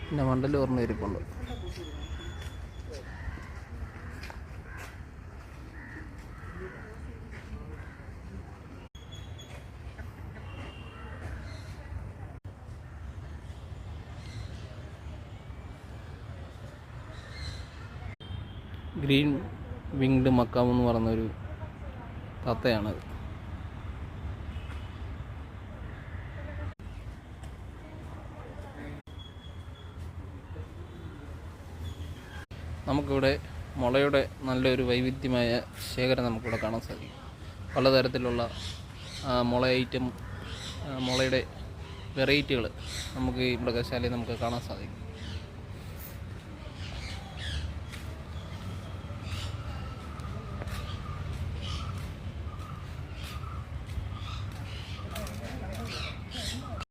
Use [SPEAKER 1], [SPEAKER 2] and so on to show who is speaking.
[SPEAKER 1] പിന്നെ മണ്ടല് പറഞ്ഞ ഇരിപ്പുണ്ട്. ഗ്രീൻ വിങ്ഡ് മക്കാം എന്ന് പറയുന്നൊരു തത്തയാണത്. നമുക്കിവിടെ മുളയുടെ നല്ലൊരു വൈവിധ്യമായ ശേഖരം നമുക്കിവിടെ കാണാൻ സാധിക്കും. പലതരത്തിലുള്ള മുള ഐറ്റം, മുളയുടെ വെറൈറ്റികൾ നമുക്ക് ഈ മൃഗശാലയിൽ നമുക്ക് കാണാൻ സാധിക്കും.